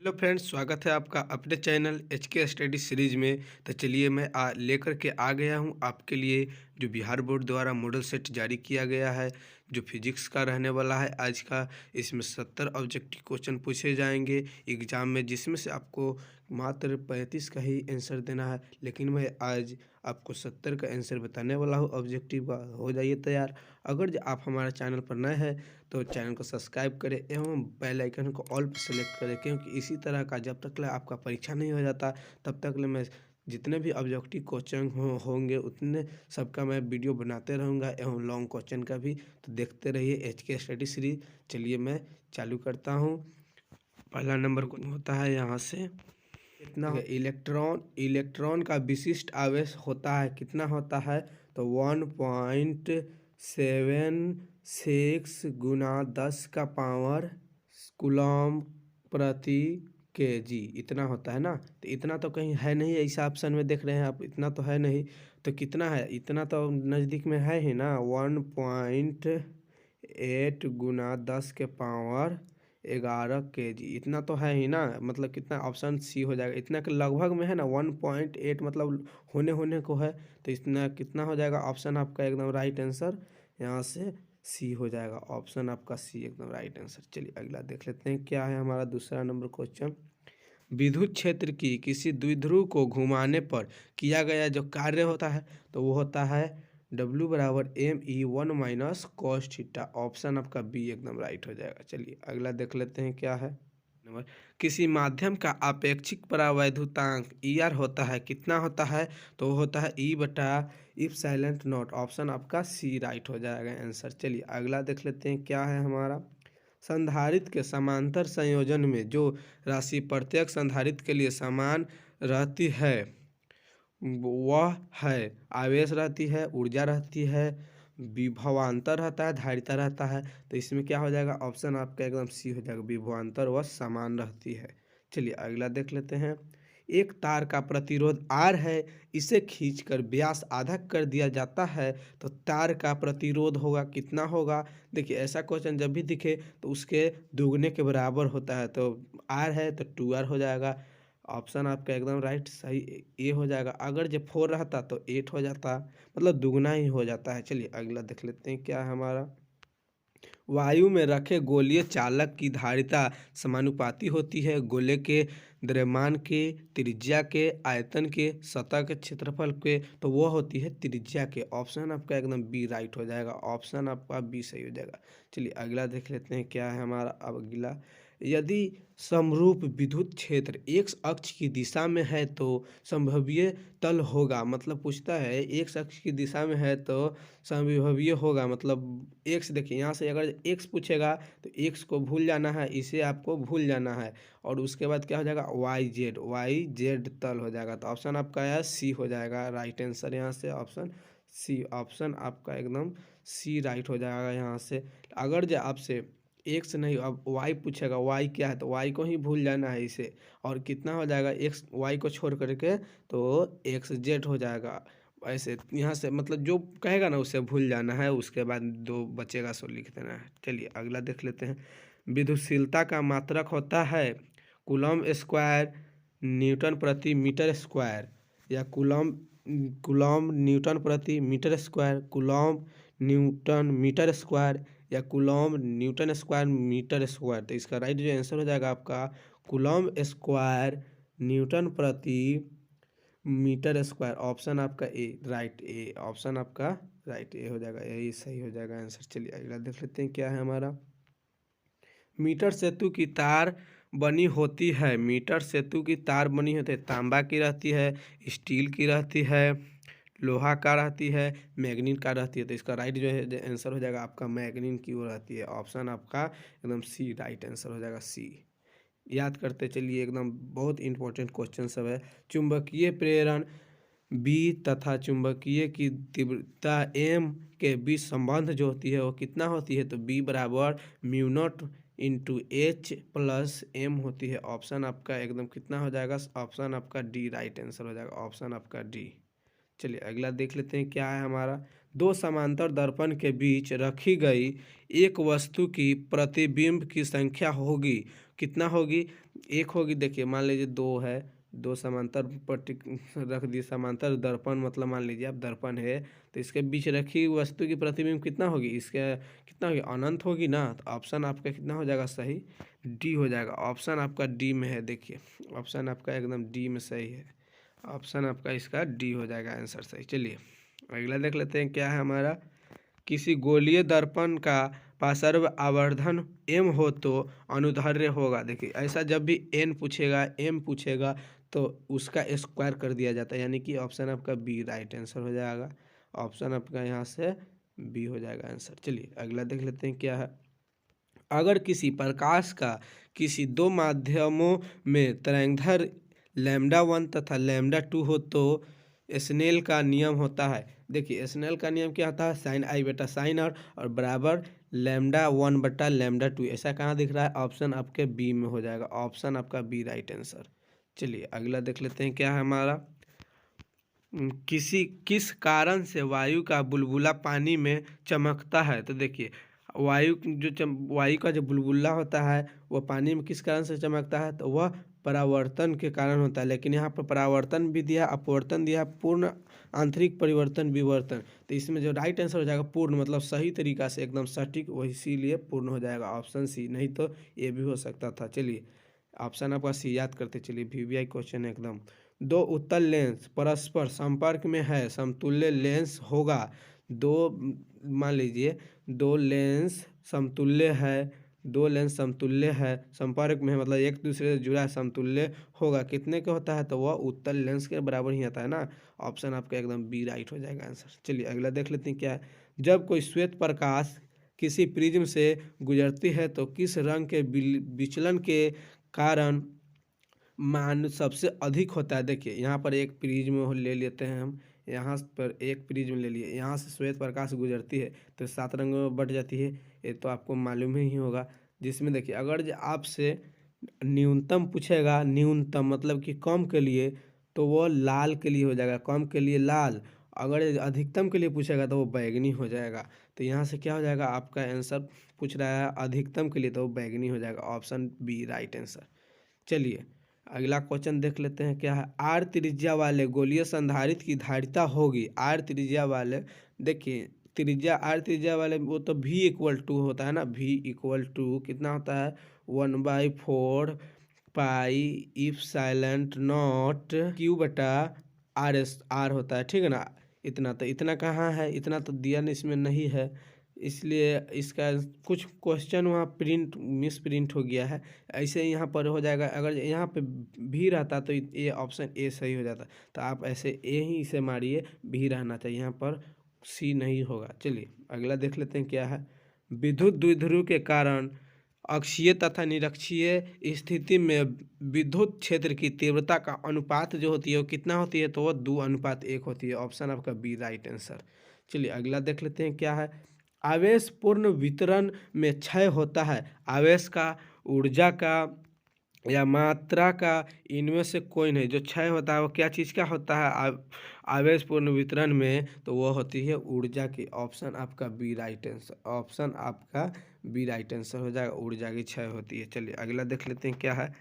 Hello friends, स्वागत है आपका अपने चैनल एच के स्टडी सीरीज में। तो चलिए मैं लेकर के आ गया हूँ आपके लिए जो बिहार बोर्ड द्वारा मॉडल सेट जारी किया गया है, जो फिजिक्स का रहने वाला है आज का। इसमें 70 ऑब्जेक्टिव क्वेश्चन पूछे जाएंगे एग्जाम में, जिसमें से आपको मात्र 35 का ही आंसर देना है। लेकिन मैं आज आपको 70 का आंसर बताने वाला हूँ ऑब्जेक्टिव का। हो जाइए तैयार। अगर जो आप हमारे चैनल पर नए हैं तो चैनल को सब्सक्राइब करें एवं बेल आइकन को ऑल पर सेलेक्ट करें, क्योंकि इसी तरह का जब तक आपका परीक्षा नहीं हो जाता तब तक मैं जितने भी ऑब्जेक्टिव क्वेश्चन होंगे उतने सबका मैं वीडियो बनाते रहूँगा एवं लॉन्ग क्वेश्चन का भी। तो देखते रहिए एच के स्टडी सीरीज। चलिए मैं चालू करता हूँ। पहला नंबर होता है यहाँ से कितना इलेक्ट्रॉन इलेक्ट्रॉन का विशिष्ट आवेश होता है, कितना होता है तो 1.76 गुना 10 का पावर कूलम प्रति केजी इतना होता है ना। तो इतना तो कहीं है नहीं, ऐसा ऑप्शन में देख रहे हैं आप, इतना तो है नहीं। तो कितना है, इतना तो नज़दीक में है ही ना। 1.8 गुना 10 के पावर 11 केजी इतना तो है ही ना। मतलब कितना, ऑप्शन सी हो जाएगा। इतना के लगभग में है ना, 1.8 मतलब होने को है। तो इतना कितना हो जाएगा, ऑप्शन आपका एकदम राइट आंसर यहाँ से सी हो जाएगा। ऑप्शन आपका सी एकदम राइट आंसर। चलिए अगला देख लेते हैं क्या है हमारा दूसरा नंबर क्वेश्चन। विद्युत क्षेत्र की किसी द्विध्रुव को घुमाने पर किया गया जो कार्य होता है तो वो होता है W बराबर ME1 - cos थीटा। ऑप्शन आपका बी एकदम राइट हो जाएगा। चलिए अगला देख लेते हैं क्या है। नंबर किसी माध्यम का आपेक्षिक परावैद्युतांक ER होता है, कितना होता है तो वो होता है E/इप्सिलॉन नॉट। ऑप्शन आपका सी राइट हो जाएगा आंसर। चलिए अगला देख लेते हैं क्या है हमारा। संधारित्र के समांतर संयोजन में जो राशि प्रत्येक संधारित्र के लिए समान रहती है वह है आवेश रहती है, ऊर्जा रहती है, विभवांतर रहता है, धारिता रहता है। तो इसमें क्या हो जाएगा, ऑप्शन आपका एकदम सी हो जाएगा, विभवांतर व समान रहती है। चलिए अगला देख लेते हैं। एक तार का प्रतिरोध R है, इसे खींचकर व्यास आधा कर दिया जाता है तो तार का प्रतिरोध होगा, कितना होगा। देखिए ऐसा क्वेश्चन जब भी दिखे तो उसके दुगने के बराबर होता है। तो R है तो 2R हो जाएगा। ऑप्शन आपका एकदम राइट सही ए हो जाएगा। अगर जब 4 रहता तो 8 हो जाता, मतलब दुगना ही हो जाता है। चलिए अगला देख लेते हैं क्या है हमारा। वायु में रखे गोलीय चालक की धारिता समानुपाती होती है गोले के द्रव्यमान के, त्रिज्या के, आयतन के, सतह के क्षेत्रफल के। तो वो होती है त्रिज्या के। ऑप्शन आपका एकदम बी राइट हो जाएगा। ऑप्शन आपका बी सही हो जाएगा। चलिए अगला देख लेते हैं क्या है हमारा। अब अगला, यदि समरूप विद्युत क्षेत्र एक्स अक्ष की दिशा में है तो संभवीय तल होगा। मतलब पूछता है एक्स अक्ष की दिशा में है तो संभवीय होगा, मतलब एक्स। देखिए यहाँ से अगर एक्स पूछेगा तो एक्स को भूल जाना है, इसे आपको भूल जाना है। और उसके बाद क्या हो जाएगा, वाई जेड तल हो जाएगा। तो ऑप्शन आपका है सी हो जाएगा राइट आंसर यहाँ से। ऑप्शन सी, ऑप्शन आपका एकदम सी राइट हो जाएगा यहाँ से। अगर जो आपसे एक्स नहीं, अब वाई पूछेगा, वाई क्या है तो वाई को ही भूल जाना है इसे। और कितना हो जाएगा, एक्स वाई को छोड़ करके तो एक्स जेड हो जाएगा। ऐसे यहाँ से मतलब जो कहेगा ना उसे भूल जाना है, उसके बाद दो बचेगा सो लिख देना है। चलिए अगला देख लेते हैं। विद्युतशीलता का मात्रक होता है कूलम स्क्वायर न्यूटन प्रति मीटर स्क्वायर, या कूलम कूलम न्यूटन प्रति metre square, coulomb newton metre square, या coulomb newton square metre square. तो इसका राइट जो आंसर हो जाएगा आपका कूलम स्क्वायर न्यूटन प्रति मीटर स्क्वायर। ऑप्शन आपका ए राइट, ए ऑप्शन आपका राइट ए हो जाएगा, यही सही हो जाएगा आंसर। चलिए अगला देख लेते हैं क्या है हमारा। मीटर सेतु की तार बनी होती है, मीटर सेतु की तार बनी होती है, तांबा की रहती है, स्टील की रहती है, लोहा का रहती है, मैग्नीन का रहती है। तो इसका राइट जो है आंसर हो जाएगा आपका मैग्नीन की वो रहती है। ऑप्शन आपका एकदम सी राइट आंसर हो जाएगा, सी। याद करते चलिए, एकदम बहुत इंपॉर्टेंट क्वेश्चन सब है। चुंबकीय प्रेरण बी तथा चुंबकीय की तीव्रता एम के बीच संबंध जो होती है वो कितना होती है तो बी बराबर μ0/H+m होती है। ऑप्शन आपका एकदम कितना हो जाएगा, ऑप्शन आपका डी राइट आंसर हो जाएगा। ऑप्शन आपका डी। चलिए अगला देख लेते हैं क्या है हमारा। दो समांतर दर्पण के बीच रखी गई एक वस्तु की प्रतिबिंब की संख्या होगी कितना होगी, एक होगी। देखिए मान लीजिए दो है, दो समांतर पट्टी रख दिए, समांतर दर्पण मतलब मान लीजिए आप दर्पण है तो इसके बीच रखी वस्तु की प्रतिबिंब कितना होगी, इसके कितना होगी, अनंत होगी ना। तो ऑप्शन आपका कितना हो जाएगा, सही डी हो जाएगा। ऑप्शन आपका डी में है, देखिए ऑप्शन आपका एकदम डी में सही है। ऑप्शन आपका इसका डी हो जाएगा आंसर सही। चलिए अगला देख लेते हैं क्या है हमारा। किसी गोलीय दर्पण का पार्श्व आवर्धन m हो तो अनुदैर्ध्य होगा। देखिए ऐसा जब भी n पूछेगा m पूछेगा तो उसका स्क्वायर कर दिया जाता है, यानी कि ऑप्शन आपका बी राइट आंसर हो जाएगा। ऑप्शन आपका यहाँ से बी हो जाएगा आंसर। चलिए अगला देख लेते हैं क्या है। अगर किसी प्रकाश का किसी दो माध्यमों में तरंगदैर्घ्य λ1 तथा λ2 हो तो स्नेल का नियम होता है। देखिए स्नेल का नियम क्या होता है, साइन आई बटा साइन आर और बराबर λ1 बटा λ2। ऐसा कहाँ दिख रहा है, ऑप्शन आपके बी में हो जाएगा। ऑप्शन आपका बी राइट आंसर। चलिए अगला देख लेते हैं क्या है हमारा। किस कारण से वायु का बुलबुला पानी में चमकता है। तो देखिए वायु का जो बुलबुला होता है वह पानी में किस कारण से चमकता है, तो वह परावर्तन के कारण होता है। लेकिन यहाँ पर परावर्तन भी दिया, अपवर्तन दिया, पूर्ण आंतरिक परिवर्तन, विवर्तन। तो इसमें जो राइट आंसर हो जाएगा पूर्ण, मतलब सही तरीका से एकदम सटीक, वही इसीलिए पूर्ण हो जाएगा ऑप्शन सी, नहीं तो ये भी हो सकता था। चलिए ऑप्शन आपका सी याद करते चलिए, वीवीआई क्वेश्चन एकदम। दो उत्तल लेंस परस्पर संपर्क में है, समतुल्य लेंस होगा। दो मान लीजिए दो लेंस समतुल्य है, दो लेंस समतुल्य है, संपर्क में है मतलब एक दूसरे से जुड़ा है, समतुल्य होगा। कितने का होता है, तो वह उत्तल लेंस के बराबर ही आता है ना। ऑप्शन आपका एकदम बी राइट हो जाएगा आंसर। चलिए अगला देख लेते हैं क्या है। जब कोई श्वेत प्रकाश किसी प्रिज्म से गुजरती है तो किस रंग के विचलन के कारण मान सबसे अधिक होता है। देखिए यहाँ पर एक प्रिज्म ले लेते हैं हम, यहाँ पर एक प्रिज्म ले लिए, यहाँ से श्वेत प्रकाश गुजरती है तो 7 रंगों में बट जाती है, ये तो आपको मालूम ही होगा। जिसमें देखिए अगर आपसे न्यूनतम पूछेगा, न्यूनतम मतलब कि कम के लिए, तो वो लाल के लिए हो जाएगा, कम के लिए लाल। अगर अधिकतम के लिए पूछेगा तो वो बैगनी हो जाएगा। तो यहाँ से क्या हो जाएगा, आपका आंसर पूछ रहा है अधिकतम के लिए तो वो बैगनी हो जाएगा। Option B right answer. चलिए अगला क्वेश्चन देख लेते हैं क्या है। आर त्रिज्या वाले गोलीय संधारित्र की धारिता होगी। आर त्रिज्या वाले, देखिए त्रिज्या आर त्रिज्या वाले वो तो v इक्वल टू होता है ना, v इक्वल टू कितना होता है 1/4 पाई इफ साइलेंट नॉट क्यू बटा आर एस आर होता है, ठीक है ना। इतना तो इतना कहाँ है, इतना तो दिया नहीं, इसमें नहीं है, इसलिए इसका कुछ क्वेश्चन वहाँ प्रिंट मिस प्रिंट हो गया है। ऐसे यहाँ पर हो जाएगा, अगर यहाँ पे भी रहता तो ये ऑप्शन ए सही हो जाता। तो आप ऐसे ए ही इसे मारिए, भी रहना चाहिए, यहाँ पर सी नहीं होगा। चलिए अगला देख लेते हैं क्या है। विद्युत द्विध्रुव के कारण अक्षीय तथा निरक्षीय स्थिति में विद्युत क्षेत्र की तीव्रता का अनुपात जो होती है वो कितना होती है, तो वो 2:1 होती है। ऑप्शन आपका बी राइट आंसर। चलिए अगला देख लेते हैं क्या है। आवेश पूर्ण वितरण में क्षय होता है। आवेश का, ऊर्जा का या मात्रा का, इनमें से कोई नहीं। जो क्षय होता है वो क्या चीज़ का होता है, आवेश पूर्ण वितरण में, तो वो होती है ऊर्जा की। ऑप्शन आपका बी राइट आंसर। ऑप्शन आपका बी राइट आंसर हो जाएगा, ऊर्जा की क्षय होती है। चलिए अगला देख लेते हैं क्या है।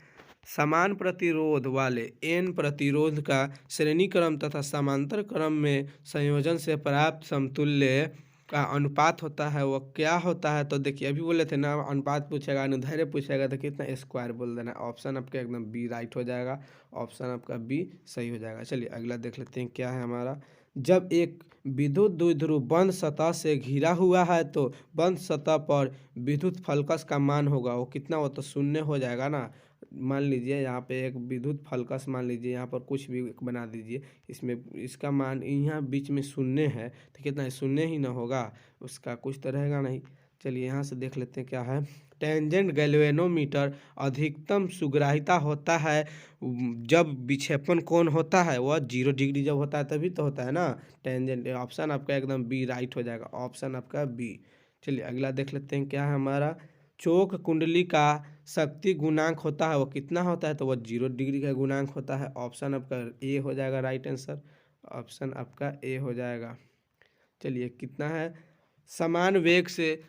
समान प्रतिरोध वाले n प्रतिरोध का श्रेणी क्रम तथा समांतर क्रम में संयोजन से प्राप्त समतुल्य का अनुपात होता है, वो क्या होता है। तो देखिए अभी बोले थे ना, अनुपात पूछेगा, अनुदैर्ध्य पूछेगा तो कितना स्क्वायर बोल देना। ऑप्शन आपका एकदम बी राइट हो जाएगा। ऑप्शन आपका बी सही हो जाएगा। चलिए अगला देख लेते हैं क्या है हमारा। जब एक विद्युत द्विध्रुव बंद सतह से घिरा हुआ है तो बंद सतह पर विद्युत फलकस का मान होगा, वो कितना, वो तो शून्य हो जाएगा ना। मान लीजिए यहाँ पे एक विद्युत फलकस, मान लीजिए यहाँ पर कुछ भी बना दीजिए, इसमें इसका मान यहाँ बीच में शून्य है तो कितना है, शून्य ही ना होगा, उसका कुछ तो रहेगा नहीं। चलिए यहाँ से देख लेते हैं क्या है। टेंजेंट गैल्वेनोमीटर अधिकतम सुग्राहिता होता है जब विक्षेपण कोण होता है वह 0 डिग्री जब होता है तभी तो होता है ना टेंजेंट। ऑप्शन आपका एकदम बी राइट हो जाएगा। ऑप्शन आपका बी। चलिए अगला देख लेते हैं क्या है हमारा। चोक कुंडली का शक्ति गुणांक होता है वो कितना होता है, तो वह 0 डिग्री का गुणांक होता है। ऑप्शन आपका ए हो जाएगा राइट आंसर। ऑप्शन आपका ए हो जाएगा। चलिए कितना है, समान वेग से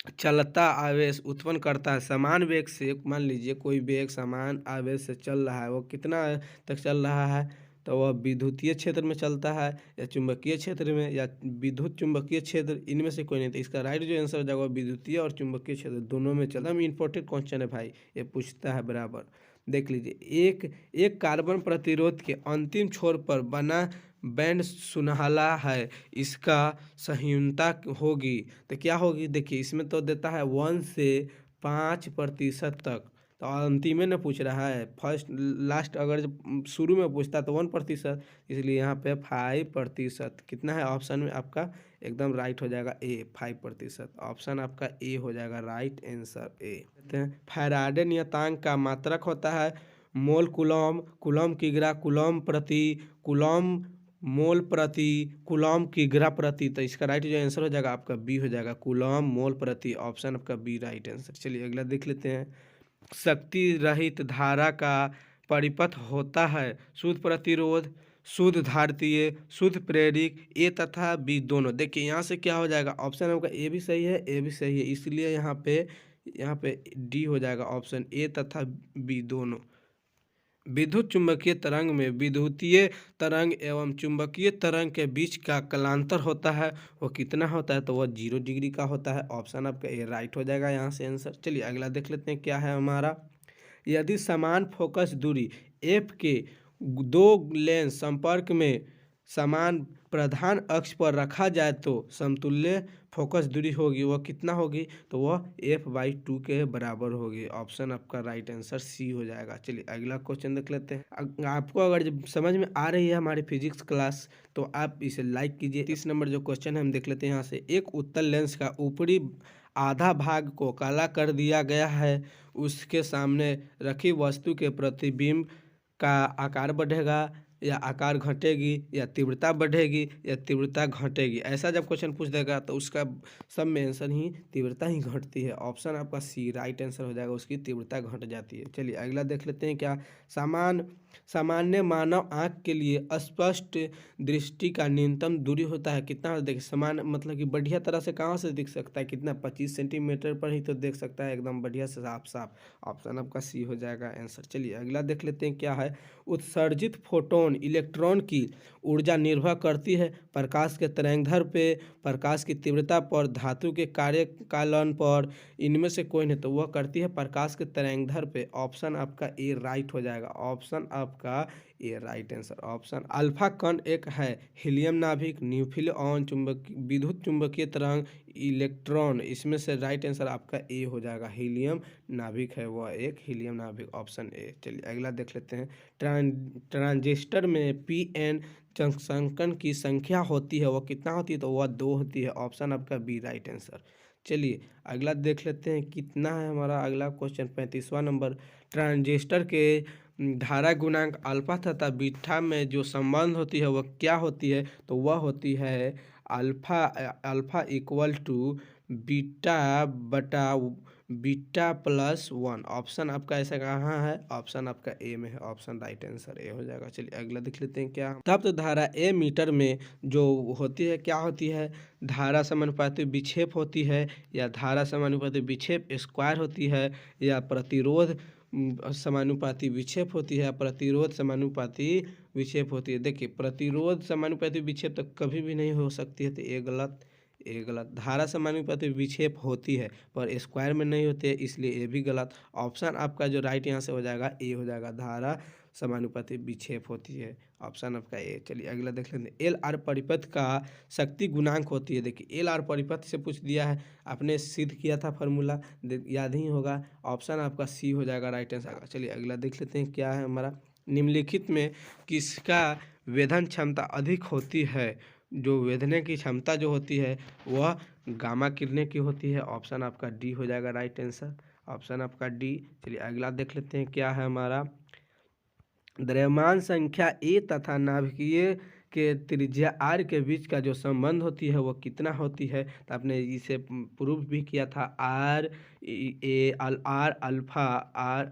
चलता आवेश उत्पन्न करता है। समान वेग से मान लीजिए कोई वेग समान आवेश से चल रहा है, वो कितना तक चल रहा है, तो वह विद्युतीय क्षेत्र में चलता है या चुंबकीय क्षेत्र में या विद्युत चुंबकीय क्षेत्र, इनमें से कोई नहीं। तो इसका राइट जो आंसर हो जाएगा वो विद्युतीय और चुंबकीय क्षेत्र दोनों में चलता है। इंपॉर्टेंट क्वेश्चन है भाई, ये पूछता है बराबर। देख लीजिए, एक एक कार्बन प्रतिरोध के अंतिम छोर पर बना बैंड सुनहला है, इसका सहीनता होगी तो क्या होगी। देखिए इसमें तो देता है 1 से 5% तक, तो अंतिम में न पूछ रहा है, फर्स्ट लास्ट अगर जब शुरू में पूछता तो 1%, इसलिए यहाँ पे 5% कितना है ऑप्शन में आपका एकदम राइट हो जाएगा ए 5%। ऑप्शन आपका ए हो जाएगा राइट आंसर ए। कहते हैं फैराडे नियतांक का मात्रक होता है मोल कूलम, कूलम किग्रा, कूलम प्रति कूलम, मोल प्रति, कूलम किग्रा प्रति। तो इसका राइट जो आंसर हो जाएगा आपका बी हो जाएगा, कूलम मोल प्रति। ऑप्शन आपका बी राइट आंसर। चलिए अगला देख लेते हैं। शक्ति रहित धारा का परिपथ होता है शुद्ध प्रतिरोध, शुद्ध धारितीय, शुद्ध प्रेरक, ए तथा बी दोनों। देखिए यहाँ से क्या हो जाएगा, ऑप्शन आपका ए भी सही है, ए भी सही है, इसलिए यहाँ पे डी हो जाएगा ऑप्शन ए तथा बी दोनों। विद्युत चुंबकीय तरंग में विद्युतीय तरंग एवं चुंबकीय तरंग के बीच का कलांतर होता है, वो कितना होता है, तो वह 0 डिग्री का होता है। ऑप्शन आपका ए राइट हो जाएगा यहाँ से आंसर। चलिए अगला देख लेते हैं क्या है हमारा। यदि समान फोकस दूरी एफ के दो लेंस संपर्क में समान प्रधान अक्ष पर रखा जाए तो समतुल्य फोकस दूरी होगी, वह कितना होगी, तो वह f/2 के बराबर होगी। ऑप्शन आपका राइट आंसर सी हो जाएगा। चलिए अगला क्वेश्चन देख लेते हैं। आपको अगर जब समझ में आ रही है हमारी फिजिक्स क्लास तो आप इसे लाइक कीजिए। 30 नंबर जो क्वेश्चन है हम देख लेते हैं यहाँ से। एक उत्तल लेंस का ऊपरी आधा भाग को काला कर दिया गया है, उसके सामने रखी वस्तु के प्रतिबिंब का आकार बढ़ेगा या आकार घटेगी या तीव्रता बढ़ेगी या तीव्रता घटेगी। ऐसा जब क्वेश्चन पूछ देगा तो उसका सब में आंसर ही तीव्रता ही घटती है। ऑप्शन आपका सी राइट आंसर हो जाएगा, उसकी तीव्रता घट जाती है। चलिए अगला देख लेते हैं क्या। सामान्य मानव आँख के लिए स्पष्ट दृष्टि का न्यूनतम दूरी होता है कितना। देखिए समान मतलब कि बढ़िया तरह से कहाँ से दिख सकता है, कितना 25 सेंटीमीटर पर ही तो देख सकता है एकदम बढ़िया से साफ साफ। ऑप्शन आपका सी हो जाएगा आंसर। चलिए अगला देख लेते हैं क्या है। उत्सर्जित फोटोन इलेक्ट्रॉन की ऊर्जा निर्भर करती है प्रकाश के तरंगदैर्ध्य पे, प्रकाश की तीव्रता पर, धातु के कार्यकालन पर, इनमें से कोई नहीं, तो वह करती है प्रकाश के तरंगदैर्ध्य पे। ऑप्शन आपका ए राइट हो जाएगा। ऑप्शन आपका A right answer. Option alpha कण एक है हीलियम नाभिक, न्यूक्लियन, विद्युत चुंबकीय तरंग, इलेक्ट्रॉन, इसमें से राइट आंसर आपका ए हो जाएगा, हीलियम नाभिक है वह एक हीलियम नाभिक। Option A. चलिए अगला देख लेते हैं। ट्रांजिस्टर में पी एन जंक्शन की संख्या होती है, वह कितना होती है, तो वह 2 होती है। ऑप्शन आपका बी राइट आंसर। चलिए अगला देख लेते हैं कितना है हमारा अगला क्वेश्चन 35वां नंबर। ट्रांजिस्टर के धारा गुणांक अल्फा तथा बीटा में जो संबंध होती है वह क्या होती है, तो वह होती है अल्फा इक्वल टू बीटा बटा बीटा प्लस 1। ऑप्शन आपका ऐसा कहाँ है, ऑप्शन आपका ए में है। ऑप्शन राइट आंसर ए हो जाएगा। चलिए अगला देख लेते हैं क्या। तप्त धारा ए मीटर में जो होती है क्या होती है, धारा समानुपाती विक्षेप होती है या धारा समानुपाती विक्षेप स्क्वायर होती है या प्रतिरोध समानुपाती विक्षेप होती है, प्रतिरोध समानुपाती विक्षेप होती है। देखिए प्रतिरोध समानुपाती विक्षेप तो कभी भी नहीं हो सकती है, तो ये गलत, ये गलत। धारा समानुपाती विक्षेप होती है पर स्क्वायर में नहीं होती है, इसलिए ये भी गलत। ऑप्शन आपका जो राइट यहाँ से हो जाएगा ए हो जाएगा, धारा समानुपाती विक्षेप होती है। ऑप्शन आपका ए। चलिए अगला देख लेते हैं। एल आर परिपथ का शक्ति गुणांक होती है। देखिए एल आर परिपथ से पूछ दिया है, आपने सिद्ध किया था फार्मूला, याद ही होगा। ऑप्शन आपका सी हो जाएगा राइट आंसर। चलिए अगला देख लेते हैं क्या है हमारा। निम्नलिखित में किसका वेधन क्षमता अधिक होती है। जो वेधने की क्षमता जो होती है वह गामा किरणें की होती है। ऑप्शन आपका डी हो जाएगा राइट आंसर। ऑप्शन आपका डी। चलिए अगला देख लेते हैं क्या है हमारा। द्रव्यमान संख्या ए तथा नाभिकीय के त्रिज्या आर के बीच का जो संबंध होती है वो कितना होती है, तो आपने इसे प्रूफ भी किया था। आर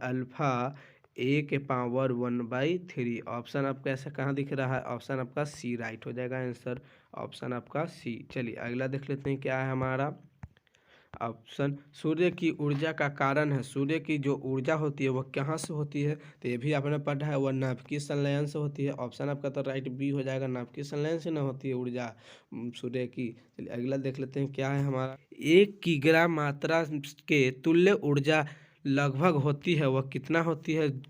अल्फा ए के पावर 1/3। ऑप्शन आपका ऐसा कहाँ दिख रहा है, ऑप्शन आपका सी राइट हो जाएगा आंसर। ऑप्शन आपका सी। चलिए अगला देख लेते हैं क्या है हमारा। ऑप्शन सूर्य की ऊर्जा का कारण है। सूर्य की जो ऊर्जा होती है वह कहाँ से होती है, तो ये भी आपने पढ़ा है, वह नाभिकीय संलयन से होती है। ऑप्शन आपका तो राइट बी हो जाएगा, नाभिकीय संलयन से न होती है ऊर्जा सूर्य की। चलिए अगला देख लेते हैं क्या है हमारा। 1 किग्रा मात्रा के तुल्य ऊर्जा लगभग होती है, वह कितना होती है,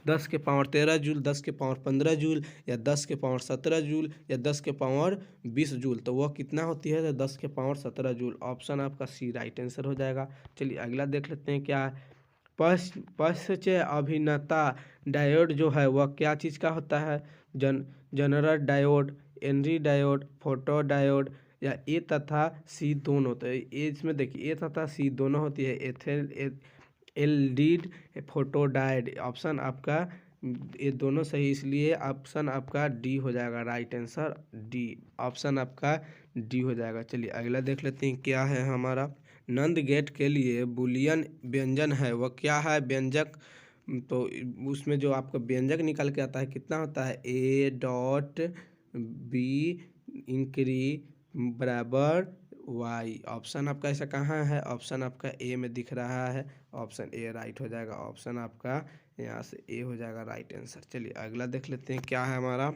10 के पावर 13 जूल, 10 के पावर 15 जूल, या 10 के पावर 17 जूल, या 10 के पावर 20 जूल। तो वह कितना होती है, तो 10 के पावर 17 जूल। ऑप्शन आपका सी राइट आंसर हो जाएगा। चलिए अगला देख लेते हैं क्या है। पश्च अभिन्नता डायोड जो है वह क्या चीज़ का होता है, general diode, n-ary diode, photo diode, या ए तथा सी दोनों। तो ये इसमें देखिए ए तथा सी दोनों होती है, एथेल एलडीड फोटोडायोड। ऑप्शन आपका ये दोनों सही, इसलिए ऑप्शन आपका डी हो जाएगा, राइट आंसर डी। ऑप्शन आपका डी हो जाएगा। चलिए अगला देख लेते हैं क्या है हमारा। नंद गेट के लिए बुलियन व्यंजन है, वह क्या है व्यंजक, तो उसमें जो आपका व्यंजक निकल के आता है कितना होता है, ए डॉट बी इंक्री बराबर वाई। ऑप्शन आपका ऐसा कहाँ है, ऑप्शन आपका ए में दिख रहा है, ऑप्शन ए राइट हो जाएगा। ऑप्शन आपका यहाँ से ए हो जाएगा राइट आंसर। चलिए अगला देख लेते हैं क्या है हमारा।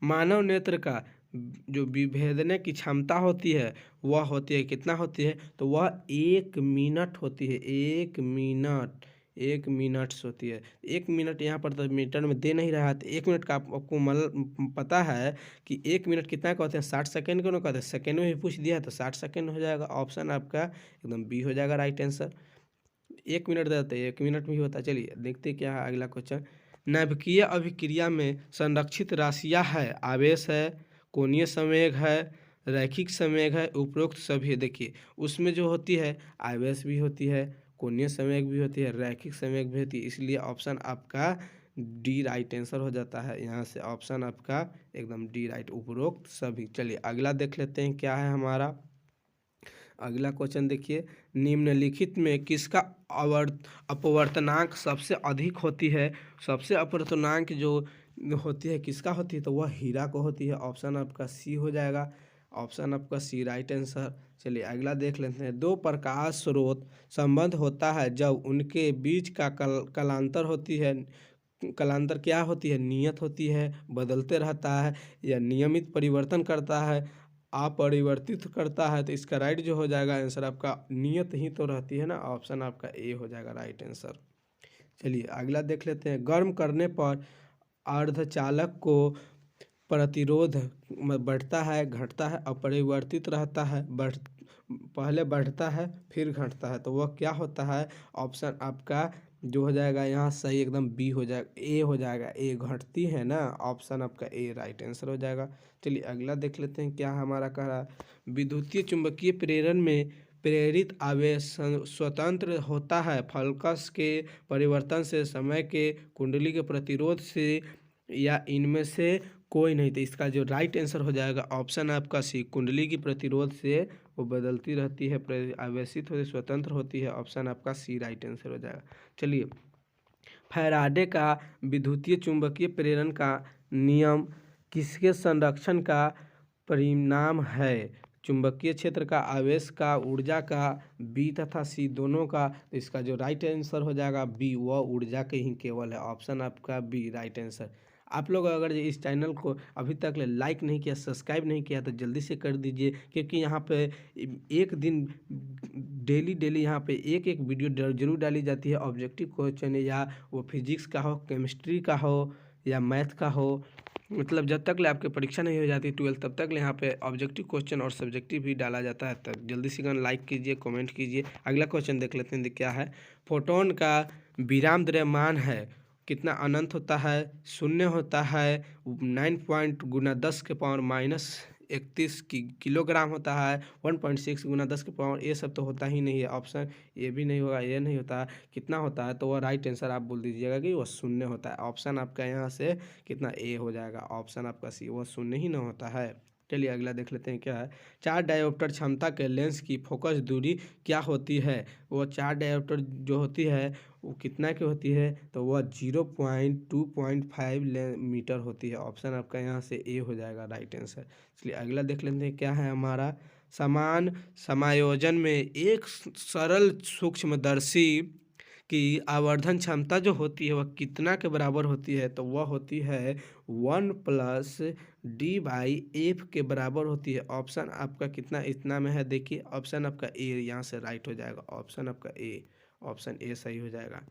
मानव नेत्र का जो विभेदने की क्षमता होती है वह होती है कितना होती है, तो वह 1 मिनट होती है, 1 मिनट, 1 मिनट्स होती है। 1 मिनट यहाँ पर तो मीटर में दे नहीं रहा है, तो 1 मिनट का आपको मतलब पता है कि 1 मिनट कितना कहते हैं, 60 सेकेंड को ना कहते हैं, सेकेंड में भी पूछ दिया है तो 60 सेकेंड हो जाएगा। ऑप्शन आपका एकदम बी हो जाएगा राइट आंसर। 1 मिनट देते हैं, 1 मिनट में ही होता है। चलिए देखते क्या है अगला क्वेश्चन। नाभिकीय अभिक्रिया में संरक्षित राशियां है, आवेश है, कोणीय संवेग है, रैखिक संवेग है, उपरोक्त सभी। देखिए उसमें जो होती है आवेश भी होती है, कोणीय संवेग भी होती है, रैखिक संवेग भी होती है, इसलिए ऑप्शन आपका डी राइट आंसर हो जाता है। यहाँ से ऑप्शन आपका एकदम डी राइट, उपरोक्त सभी। चलिए अगला देख लेते हैं क्या है हमारा। अगला क्वेश्चन देखिए, निम्नलिखित में किसका अपवर्तनांक सबसे अधिक होती है। सबसे अपवर्तनांक जो होती है किसका होती है, तो वह हीरा को होती है। ऑप्शन आपका सी हो जाएगा, ऑप्शन आपका सी राइट आंसर। चलिए अगला देख लेते हैं। दो प्रकाश स्रोत संबंध होता है जब उनके बीच का कलांतर होती है। कलांतर क्या होती है, नियत होती है, बदलते रहता है, या नियमित परिवर्तन करता है, अपरिवर्तित करता है। तो इसका राइट जो हो जाएगा आंसर आपका नियत ही तो रहती है ना, ऑप्शन आपका ए हो जाएगा राइट आंसर। चलिए अगला देख लेते हैं। गर्म करने पर अर्धचालक को प्रतिरोध बढ़ता है, घटता है, अपरिवर्तित रहता है, पहले बढ़ता है फिर घटता है, तो वह क्या होता है। ऑप्शन आपका जो हो जाएगा यहाँ सही एकदम बी हो जाएगा, ए हो जाएगा, ए घटती है ना, ऑप्शन आपका ए राइट आंसर हो जाएगा। चलिए अगला देख लेते हैं क्या हमारा कह रहा है। विद्युतीय चुंबकीय प्रेरण में प्रेरित आवेश स्वतंत्र होता है फलकस के परिवर्तन से, समय के, कुंडली के प्रतिरोध से, या इनमें से कोई नहीं। तो इसका जो राइट आंसर हो जाएगा ऑप्शन आपका सी, कुंडली की प्रतिरोध से वो बदलती रहती है, आवेशित होती, स्वतंत्र होती है। ऑप्शन आपका सी राइट आंसर हो जाएगा। चलिए फैराडे का विद्युतीय चुंबकीय प्रेरण का नियम किसके संरक्षण का परिणाम है। चुंबकीय क्षेत्र का, आवेश का, ऊर्जा का, बी तथा सी दोनों का। तो इसका जो राइट आंसर हो जाएगा बी, वह ऊर्जा के ही केवल है। ऑप्शन आपका बी राइट आंसर। आप लोग अगर इस चैनल को अभी तक लाइक नहीं किया, सब्सक्राइब नहीं किया, तो जल्दी से कर दीजिए, क्योंकि यहाँ पे एक दिन डेली यहाँ पे एक एक वीडियो जरूर डाली जाती है। ऑब्जेक्टिव क्वेश्चन या वो फिजिक्स का हो, केमिस्ट्री का हो, या मैथ का हो, मतलब जब तक ले आपकी परीक्षा नहीं हो जाती 12 तब तक ले यहाँ पे ऑब्जेक्टिव क्वेश्चन और सब्जेक्टिव भी डाला जाता है। तब जल्दी से लाइक कीजिए, कमेंट कीजिए। अगला क्वेश्चन देख लेते हैं क्या है। फोटोन का विराम द्रव्यमान है कितना, अनंत होता है, शून्य होता है, 9 पॉइंट गुना 10 के पावर -31 किलोग्राम होता है, 1.6 गुना 10 के पावर, ये सब तो होता ही नहीं है। ऑप्शन ये भी नहीं होगा, ये नहीं होता, कितना होता है, तो वह राइट आंसर आप बोल दीजिएगा कि वह शून्य होता है। ऑप्शन आपका यहाँ से कितना ए हो जाएगा, ऑप्शन आपका सी, वह शून्य ही ना होता है। चलिए अगला देख लेते हैं क्या है। 4 डायोप्टर क्षमता के लेंस की फोकस दूरी क्या होती है। वो 4 डायोप्टर जो होती है वो कितना की होती है, तो वह 0.2.5 मीटर होती है। ऑप्शन आपका यहाँ से ए हो जाएगा राइट आंसर। चलिए अगला देख लेते हैं क्या है हमारा। समान समायोजन में एक सरल सूक्ष्मदर्शी की आवर्धन क्षमता जो होती है वह कितना के बराबर होती है, तो वह होती है 1+D/F के बराबर होती है। ऑप्शन आपका कितना इतना में है, देखिए ऑप्शन आपका ए यहाँ से राइट हो जाएगा। ऑप्शन आपका ए, ऑप्शन ए सही हो जाएगा।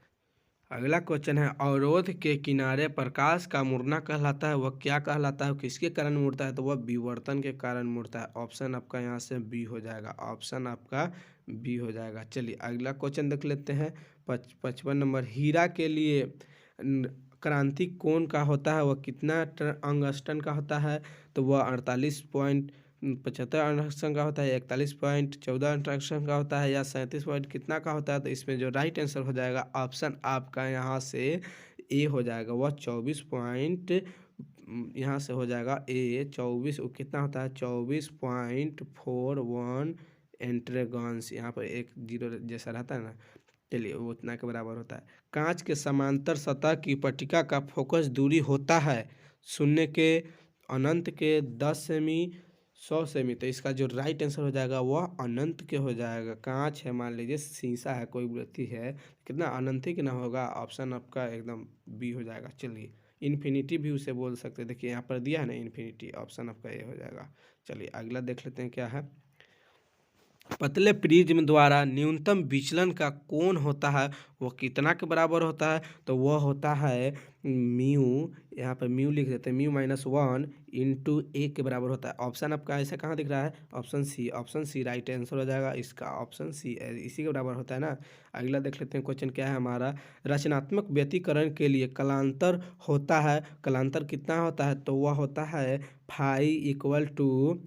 अगला क्वेश्चन है, अवरोध के किनारे प्रकाश का मुड़ना कहलाता है, वह क्या कहलाता है, किसके कारण मुड़ता है, तो वह विवर्तन के कारण मुड़ता है। ऑप्शन आपका यहाँ से बी हो जाएगा। ऑप्शन आपका बी हो जाएगा। चलिए अगला क्वेश्चन देख लेते हैं। 55 नंबर, हीरा के लिए क्रांति कोण का होता है, वह कितना अंगस्टन का होता है, तो वह 48.75 अंगस्टन का होता है, 41.14 अंगस्टन का होता है, या 37 पॉइंट कितना का होता है। तो इसमें जो राइट आंसर हो जाएगा ऑप्शन आपका यहाँ से ए हो जाएगा। वह 24 पॉइंट यहाँ से हो जाएगा ए 24 कितना होता है 24.41 एंट्रेगॉन्स। यहाँ पर एक जीरो जैसा रहता है ना, चलिए वो उतना के बराबर होता है। कांच के समांतर सतह की पट्टिका का फोकस दूरी होता है शून्य के अनंत के 10 सेमी 100 सेमी। तो इसका जो राइट आंसर हो जाएगा वह अनंत के हो जाएगा। कांच है, मान लीजिए शीशा है, कोई व्यक्ति है, कितना अनंत ही कितना होगा। ऑप्शन आपका एकदम बी हो जाएगा। चलिए इन्फिनिटी भी उसे बोल सकते हैं, देखिए यहाँ पर दिया है ना इन्फिनिटी, ऑप्शन आपका ए हो जाएगा। चलिए अगला देख लेते हैं क्या है। पतले प्रिज्म द्वारा न्यूनतम विचलन का कोण होता है, वह कितना के बराबर होता है, तो वह होता है म्यू, यहाँ पर म्यू लिख देते हैं, म्यू-1 इंटू ए के बराबर होता है। ऑप्शन आपका ऐसा कहाँ दिख रहा है, option C, option C right answer हो जाएगा इसका। ऑप्शन सी इसी के बराबर होता है ना। अगला देख लेते हैं क्वेश्चन क्या है हमारा। रचनात्मक व्यतिकरण के लिए कलांतर होता है, कलांतर कितना होता है, तो वह होता है phi equal to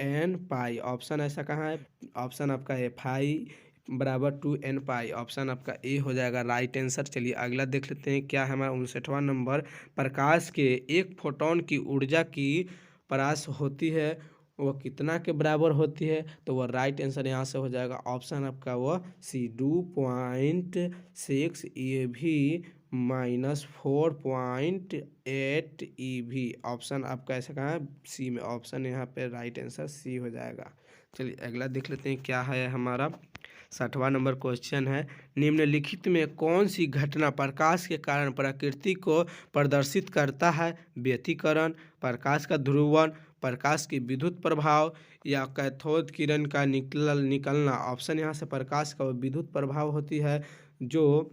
N pi. Option ऐसा कहाँ है, ऑप्शन आपका है फाई बराबर 2n पाई। ऑप्शन आपका ए हो जाएगा राइट आंसर। चलिए अगला देख लेते हैं क्या है हमारा 59वां नंबर। प्रकाश के एक फोटोन की ऊर्जा की परास होती है, वह कितना के बराबर होती है, तो वह राइट आंसर यहाँ से हो जाएगा। ऑप्शन आपका वह सी 2.6 EV -4.8 EV। ऑप्शन आपका ऐसा कहाँ है, सी में। ऑप्शन यहाँ पे राइट आंसर सी हो जाएगा। चलिए अगला देख लेते हैं क्या है हमारा 60वां नंबर क्वेश्चन है। निम्नलिखित में कौन सी घटना प्रकाश के कारण प्रकृति को प्रदर्शित करता है, व्यतिकरण, प्रकाश का ध्रुवण, प्रकाश की विद्युत प्रभाव, या कैथोड किरण का निकलना। ऑप्शन यहाँ से प्रकाश का विद्युत प्रभाव होती है, जो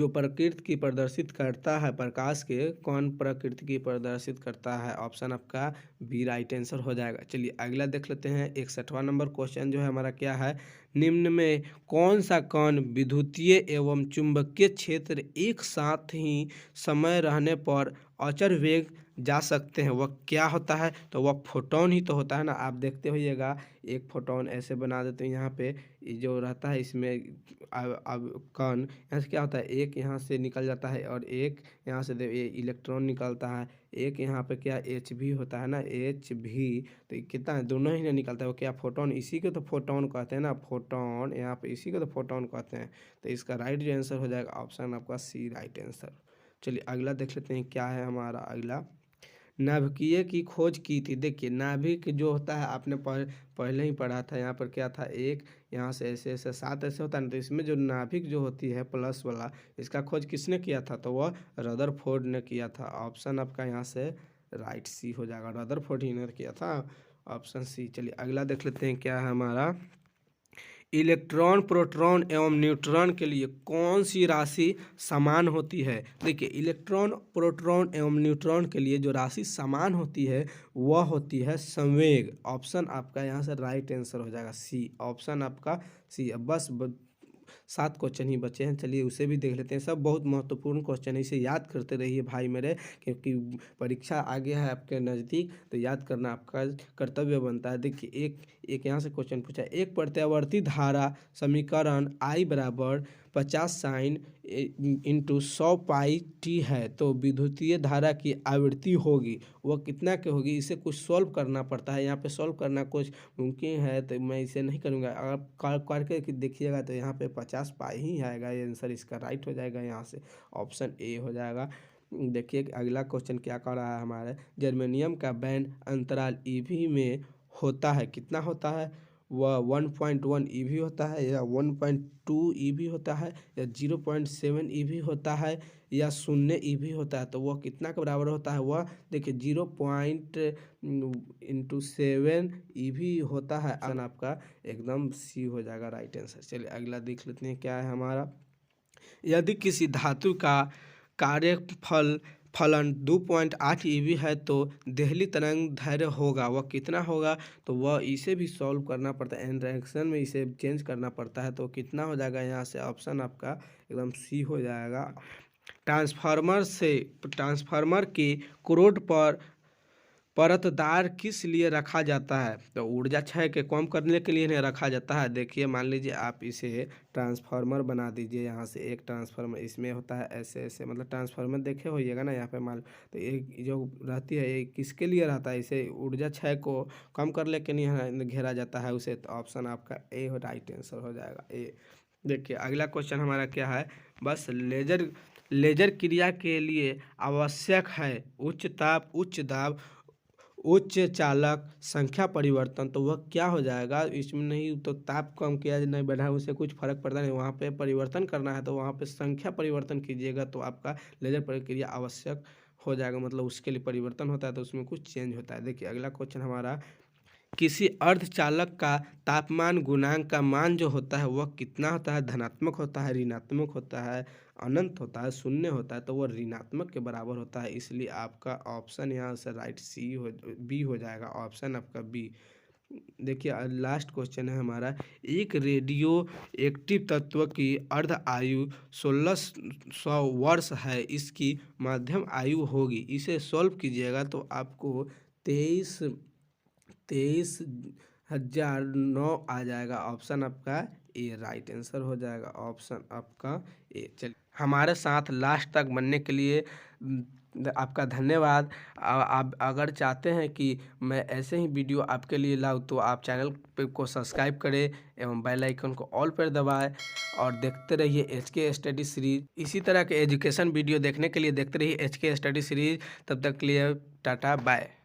प्रकृति की प्रदर्शित करता है। प्रकाश के कौन प्रकृति की प्रदर्शित करता है, ऑप्शन आपका बी राइट आंसर हो जाएगा। चलिए अगला देख लेते हैं 61वां नंबर क्वेश्चन जो है हमारा क्या है। निम्न में कौन सा कण विद्युतीय एवं चुंबकीय क्षेत्र एक साथ ही समय रहने पर अचर वेग जा सकते हैं, वह क्या होता है, तो वह फोटोन ही तो होता है ना। आप देखते होइएगा एक फोटोन ऐसे बना देते हैं, यहाँ पे जो रहता है इसमें अब कण यहाँ से क्या होता है, एक यहाँ से निकल जाता है और एक यहाँ से इलेक्ट्रॉन निकलता है। एक यहाँ पे क्या एच भी होता है ना, एच भी, तो कितना है, दोनों ही नहीं निकलता है, वो क्या फोटोन, इसी को तो फोटोन कहते हैं ना, फोटोन यहाँ पे इसी को तो फोटोन कहते हैं। तो इसका राइट जो आंसर हो जाएगा ऑप्शन आपका सी राइट आंसर। चलिए अगला देख लेते हैं क्या है हमारा अगला। नाभिकीय की खोज की थी, देखिए नाभिक जो होता है आपने पहले ही पढ़ा था। यहाँ पर क्या था, एक यहाँ से ऐसे ऐसे 7 ऐसे होता है ना, तो इसमें जो नाभिक जो होती है प्लस वाला, इसका खोज किसने किया था, तो वह रदरफोर्ड ने किया था। ऑप्शन आपका यहाँ से राइट सी हो जाएगा, रदरफोर्ड ही ने किया था, ऑप्शन सी। चलिए अगला देख लेते हैं क्या है हमारा। इलेक्ट्रॉन प्रोटॉन एवं न्यूट्रॉन के लिए कौन सी राशि समान होती है। देखिए इलेक्ट्रॉन प्रोटॉन एवं न्यूट्रॉन के लिए जो राशि समान होती है वह होती है संवेग। ऑप्शन आपका यहाँ से राइट आंसर हो जाएगा सी। ऑप्शन आपका सी। अब बस 7 क्वेश्चन ही बचे हैं, चलिए उसे भी देख लेते हैं। सब बहुत महत्वपूर्ण क्वेश्चन है, इसे याद करते रहिए भाई मेरे, क्योंकि परीक्षा आ गया है आपके नज़दीक, तो याद करना आपका कर्तव्य बनता है। देखिए एक यहाँ से क्वेश्चन पूछा है। एक प्रत्यावर्ती धारा समीकरण I बराबर 50 साइन इंटू 100 पाई टी है, तो विद्युतीय धारा की आवृत्ति होगी, वह कितना के होगी। इसे कुछ सॉल्व करना पड़ता है, यहाँ पे सॉल्व करना कुछ मुमकिन है, तो मैं इसे नहीं करूँगा। अगर करके देखिएगा तो यहाँ पे 50 पाई ही आएगा, ये आंसर इसका राइट हो जाएगा, यहाँ से ऑप्शन ए हो जाएगा। देखिए अगला क्वेश्चन क्या कर रहा है हमारे। जर्मेनियम का बैंड अंतराल ईवी में होता है, कितना होता है, वह 1.1 ईवी होता है या 1.2 ईवी होता है या 0.7 ईवी होता है या 0 ईवी होता है, तो वह कितना के बराबर होता है, वह देखिए 0.7 ईवी होता है। ऑप्शन आपका एकदम सी हो जाएगा राइट आंसर। चलिए अगला देख लेते हैं क्या है हमारा। यदि किसी धातु का फलन 2.8 ईवी है तो देहली तरंग दैर्घ्य होगा, वह कितना होगा, तो वह इसे भी सॉल्व करना पड़ता है, एंड रिएक्शन में इसे चेंज करना पड़ता है, तो कितना हो जाएगा यहाँ से ऑप्शन आपका एकदम सी हो जाएगा। ट्रांसफार्मर की क्रोड पर परतदार किस लिए रखा जाता है, तो ऊर्जा क्षय के कम करने के लिए इन्हें रखा जाता है। देखिए मान लीजिए आप इसे ट्रांसफार्मर बना दीजिए, यहाँ से एक ट्रांसफार्मर इसमें होता है ऐसे ऐसे, मतलब ट्रांसफार्मर देखे होइएगा ना यहाँ पे मान, तो एक जो रहती है ये किसके लिए रहता है, इसे ऊर्जा क्षय को कम करने के लिए घेरा जाता है उसे, तो ऑप्शन आपका ए राइट आंसर हो जाएगा ए। देखिए अगला क्वेश्चन हमारा क्या है, बस लेजर क्रिया के लिए आवश्यक है उच्च ताप, उच्च दाब, उच्च चालक संख्या परिवर्तन, तो वह क्या हो जाएगा, इसमें नहीं तो ताप कम किया नहीं बढ़ा उससे कुछ फर्क पड़ता नहीं, वहाँ पे परिवर्तन करना है तो वहाँ पे संख्या परिवर्तन कीजिएगा तो आपका लेजर प्रक्रिया आवश्यक हो जाएगा, मतलब उसके लिए परिवर्तन होता है तो उसमें कुछ चेंज होता है। देखिए अगला क्वेश्चन हमारा, किसी अर्धचालक का तापमान गुणांक का मान जो होता है वह कितना होता है, धनात्मक होता है, ऋणात्मक होता है, अनंत होता है, शून्य होता है, तो वह ऋणात्मक के बराबर होता है, इसलिए आपका ऑप्शन यहाँ से राइट बी हो जाएगा, ऑप्शन आपका बी। देखिए लास्ट क्वेश्चन है हमारा, एक रेडियो एक्टिव तत्व की अर्ध आयु 1600 वर्ष है, इसकी मध्यम आयु होगी, इसे सॉल्व कीजिएगा तो आपको 23,009 आ जाएगा, ऑप्शन आपका ए राइट आंसर हो जाएगा, ऑप्शन आपका ए। चलिए हमारे साथ लास्ट तक बनने के लिए आपका धन्यवाद। आप अगर चाहते हैं कि मैं ऐसे ही वीडियो आपके लिए लाऊं तो आप चैनल को सब्सक्राइब करें एवं बेल आइकन को ऑल पर दबाएं और देखते रहिए HK स्टडी सीरीज। इसी तरह के एजुकेशन वीडियो देखने के लिए देखते रहिए HK स्टडी सीरीज। तब तक के लिए टाटा बाय।